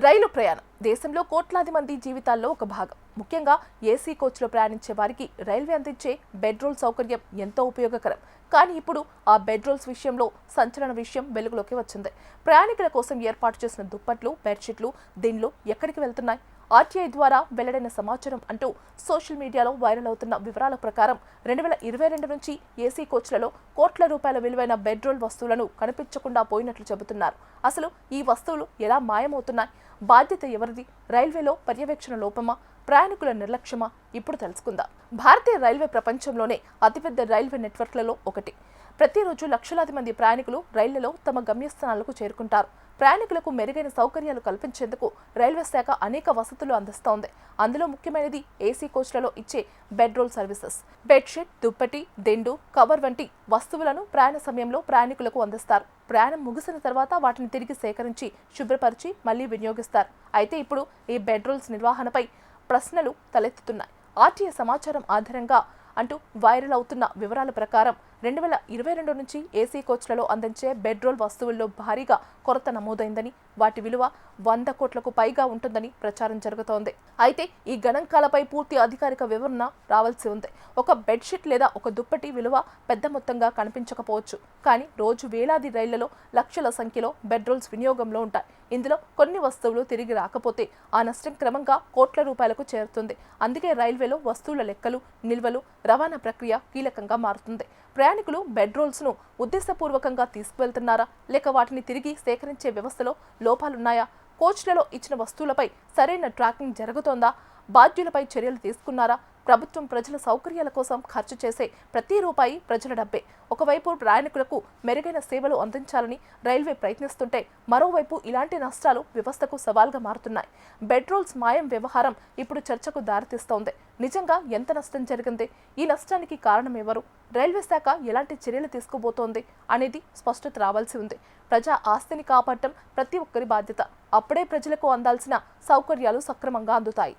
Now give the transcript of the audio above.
రైలు ప్రయాణం దేశంలో కోట్లాది మంది జీవితాల్లో ఒక భాగం. ముఖ్యంగా ఏసీ కోచ్లో ప్రయాణించే వారికి రైల్వే అందించే బెడ్రోల్ సౌకర్యం ఎంతో ఉపయోగకరం. కానీ ఇప్పుడు ఆ బెడ్రోల్స్ విషయంలో సంచలన విషయం వెలుగులోకి వచ్చింది. ప్రయాణికుల కోసం ఏర్పాటు చేసిన దుప్పట్లు, బెడ్షీట్లు దిండ్లు ఎక్కడికి వెళ్తున్నాయి? ఆర్టీఐ ద్వారా వెల్లడైన సమాచారం అంటూ సోషల్ మీడియాలో వైరల్ అవుతున్న వివరాల ప్రకారం 2022 నుంచి ఏసీ కోచ్లలో కోట్ల రూపాయల విలువైన బెడ్రోల్ వస్తువులను కనిపించకుండా పోయినట్లు చెబుతున్నారు. అసలు ఈ వస్తువులు ఎలా మాయమవుతున్నాయి? బాధ్యత ఎవరిది? రైల్వేలో పర్యవేక్షణ లోపమా? ప్రయాణికుల నిర్లక్ష్యమా? ఇప్పుడు తెలుసుకుందాం. భారతీయ రైల్వే ప్రపంచంలోనే అతిపెద్ద రైల్వే నెట్వర్క్లలో ఒకటి. ప్రతిరోజు లక్షలాది మంది ప్రయాణికులు రైళ్లలో తమ గమ్యస్థానాలకు చేరుకుంటారు. ప్రయాణికులకు మెరుగైన సౌకర్యాలు కల్పించేందుకు రైల్వే శాఖ అనేక వసతులు అందిస్తోంది. అందులో ముఖ్యమైనది ఏసీ కోచ్లలో ఇచ్చే బెడ్రోల్ సర్వీసెస్. బెడ్షీట్, దుప్పటి, దిండు, కవర్ వంటి వస్తువులను ప్రయాణ సమయంలో ప్రయాణికులకు అందిస్తారు. ప్రయాణం ముగిసిన తర్వాత వాటిని తిరిగి సేకరించి శుభ్రపరిచి మళ్లీ వినియోగిస్తారు. అయితే ఇప్పుడు ఈ బెడ్రోల్స్ నిర్వహణపై ప్రశ్నలు తలెత్తుతున్నాయి. ఆర్టీఐ సమాచారం ఆధారంగా అంటూ వైరల్ అవుతున్న వివరాల ప్రకారం 2022 నుంచి ఏసీ కోచ్లలో అందించే బెడ్రోల్ వస్తువుల్లో భారీగా కొరత నమోదైందని, వాటి విలువ 100 కోట్లకు పైగా ఉంటుందని ప్రచారం జరుగుతోంది. అయితే ఈ గణాంకాలపై పూర్తి అధికారిక వివరణ రావాల్సి ఉంది. ఒక బెడ్షీట్ లేదా ఒక దుప్పటి విలువ పెద్ద మొత్తంగా కనిపించకపోవచ్చు, కానీ రోజు వేలాది రైళ్లలో లక్షల సంఖ్యలో బెడ్రోల్స్ వినియోగంలో ఉంటాయి. ఇందులో కొన్ని వస్తువులు తిరిగి రాకపోతే ఆ నష్టం క్రమంగా కోట్ల రూపాయలకు చేరుతుంది. అందుకే రైల్వేలో వస్తువుల లెక్కలు, నిల్వలు, రవాణా ప్రక్రియ కీలకంగా మారుతుంది. ప్రయాణికులు బెడ్రోల్స్ ను ఉద్దేశపూర్వకంగా తీసుకువెళ్తున్నారా, లేక వాటిని తిరిగి సేకరించే వ్యవస్థలో లోపాలున్నాయా? కోచ్లలో ఇచ్చిన వస్తువులపై సరైన ట్రాకింగ్ జరుగుతోందా? బాధ్యులపై చర్యలు తీసుకున్నారా? ప్రభుత్వం ప్రజల సౌకర్యాల కోసం ఖర్చు చేసే ప్రతి రూపాయి ప్రజల డబ్బే. ఒకవైపు ప్రయాణికులకు మెరుగైన సేవలు అందించాలని రైల్వే ప్రయత్నిస్తుంటే, మరోవైపు ఇలాంటి నష్టాలు వ్యవస్థకు సవాల్గా మారుతున్నాయి. బెడ్రోల్స్ మాయం వ్యవహారం ఇప్పుడు చర్చకు దారితీస్తోంది. నిజంగా ఎంత నష్టం జరిగింది? ఈ నష్టానికి కారణం ఎవరు? రైల్వే శాఖ ఎలాంటి చర్యలు తీసుకోబోతోంది అనేది స్పష్టత రావాల్సి ఉంది. ప్రజా ఆస్తిని కాపాడటం ప్రతి ఒక్కరి బాధ్యత. అప్పుడే ప్రజలకు అందాల్సిన సౌకర్యాలు సక్రమంగా అందుతాయి.